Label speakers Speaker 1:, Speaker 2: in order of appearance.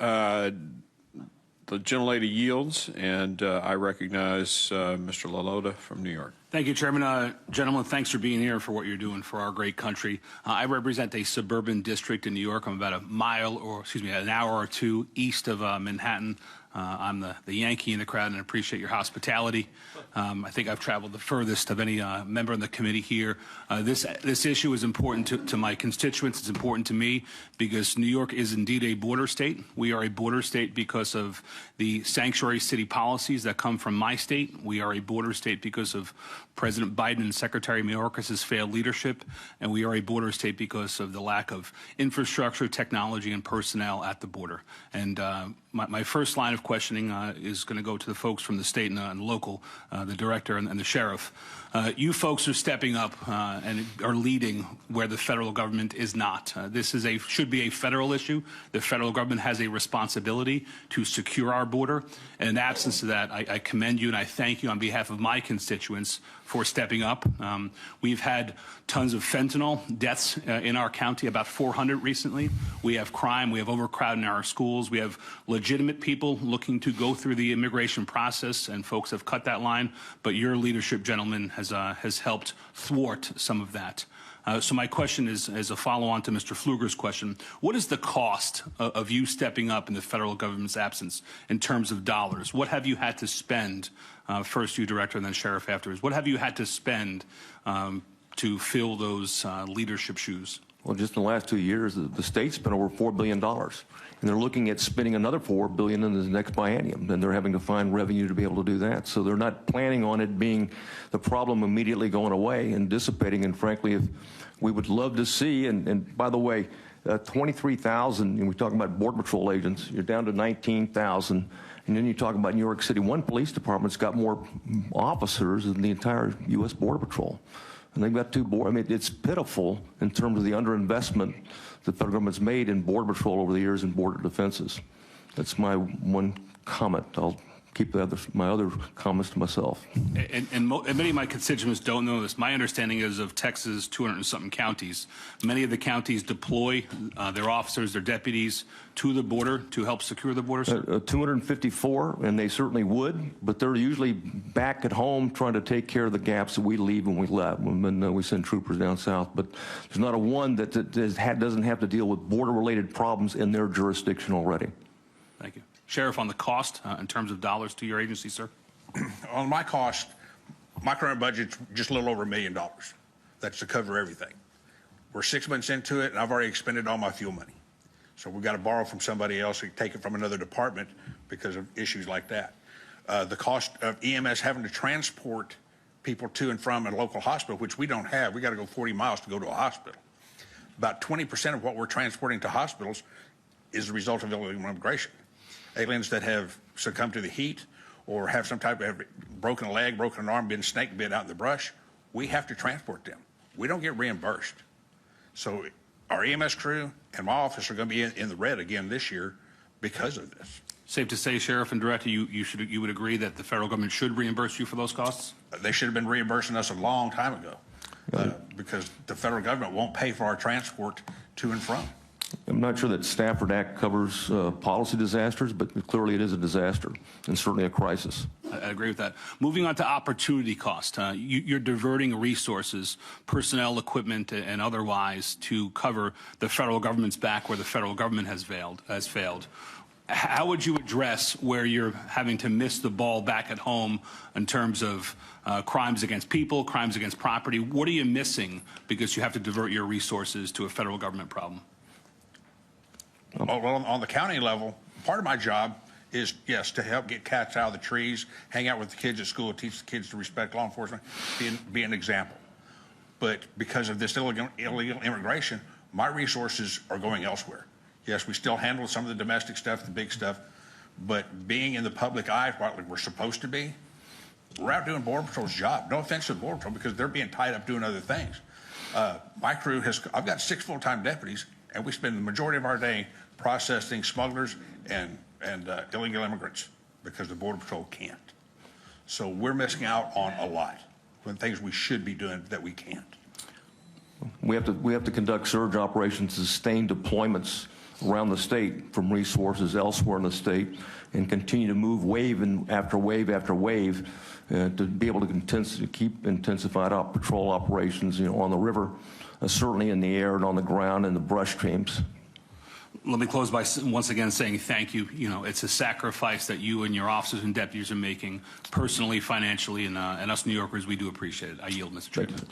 Speaker 1: The gentlelady yields, and I recognize Mr. LaLota from New York.
Speaker 2: Thank you, Chairman. Gentlemen, thanks for being here, for what you're doing for our great country. I represent a suburban district in New York. I'm about an hour or two east of Manhattan. I'm the Yankee in the crowd, and I appreciate your hospitality. I think I've traveled the furthest of any member in the committee here. This issue is important to my constituents. It's important to me because New York is indeed a border state. We are a border state because of the sanctuary city policies that come from my state. We are a border state because of President Biden and Secretary Mayorkas' failed leadership, and we are a border state because of the lack of infrastructure, technology, and personnel at the border. And my first line of questioning is going to go to the folks from the state and local, the director and the sheriff. You folks are stepping up and are leading where the federal government is not. This should be a federal issue. The federal government has a responsibility to secure our border. And in absence of that, I commend you and I thank you on behalf of my constituents for stepping up. We've had tons of fentanyl deaths in our county, about 400 recently. We have crime, we have overcrowding in our schools, we have legitimate people looking to go through the immigration process, and folks have cut that line, but your leadership, gentlemen, has helped thwart some of that. So my question is, as a follow-on to Mr. Pfluger's question, what is the cost of you stepping up in the federal government's absence in terms of dollars? What have you had to spend, first you, Director, and then Sheriff afterwards, what have you had to spend to fill those leadership shoes?
Speaker 3: Well, just in the last 2 years, the state's spent over $4 billion. And they're looking at spending another $4 billion in the next biennium, and they're having to find revenue to be able to do that. So they're not planning on it being the problem immediately going away and dissipating. And frankly, if we would love to see, and by the way, 23,000, and we're talking about Border Patrol agents, you're down to 19,000. And then you talk about New York City, one police department's got more officers than the entire U.S. Border Patrol. And they've got I mean, it's pitiful in terms of the underinvestment the federal government's made in Border Patrol over the years in border defenses. That's my one comment. I'll keep my other comments to myself.
Speaker 2: And many of my constituents don't know this. My understanding is of Texas' 200-something counties. Many of the counties deploy their officers, their deputies, to the border to help secure the border, sir? 254,
Speaker 3: and they certainly would, but they're usually back at home trying to take care of the gaps that we leave when we send troopers down south. But there's not a one that doesn't have to deal with border-related problems in their jurisdiction already.
Speaker 2: Thank you. Sheriff, on the cost in terms of dollars to your agency, sir?
Speaker 4: On my cost, my current budget's just a little over $1 million. That's to cover everything. We're 6 months into it, and I've already expended all my fuel money. So we've got to borrow from somebody else or take it from another department because of issues like that. The cost of EMS having to transport people to and from a local hospital, which we don't have. We got to go 40 miles to go to a hospital. About 20% of what we're transporting to hospitals is the result of illegal immigration. Aliens that have succumbed to the heat or have some type of broken leg, broken arm, been snake bit out in the brush, we have to transport them. We don't get reimbursed. So our EMS crew and my office are going to be in the red again this year because of this.
Speaker 2: Safe to say, Sheriff and Director, you would agree that the federal government should reimburse you for those costs?
Speaker 4: They should have been reimbursing us a long time ago because the federal government won't pay for our transport to and from.
Speaker 3: I'm not sure that Stafford Act covers policy disasters, but clearly it is a disaster and certainly a crisis.
Speaker 2: I agree with that. Moving on to opportunity cost, you're diverting resources, personnel, equipment, and otherwise to cover the federal government's back where the federal government has failed. How would you address where you're having to miss the ball back at home in terms of crimes against people, crimes against property? What are you missing because you have to divert your resources to a federal government problem?
Speaker 4: Well, on the county level, part of my job is, yes, to help get cats out of the trees, hang out with the kids at school, teach the kids to respect law enforcement, be an example. But because of this illegal immigration, my resources are going elsewhere. Yes, we still handle some of the domestic stuff, the big stuff, but being in the public eye, what we're supposed to be, we're out doing Border Patrol's job. No offense to the Border Patrol, because they're being tied up doing other things. My crew I've got 6 full-time deputies, and we spend the majority of our day processing smugglers and illegal immigrants because the Border Patrol can't. So we're missing out on a lot when things we should be doing that we can't.
Speaker 3: We have to conduct surge operations, sustain deployments around the state from resources elsewhere in the state and continue to move wave after wave after wave to be able to keep intensified patrol operations, on the river, certainly in the air and on the ground and the brush streams.
Speaker 2: Let me close by once again saying thank you. It's a sacrifice that you and your officers and deputies are making personally, financially, and us New Yorkers, we do appreciate it. I yield, Mr. Chairman.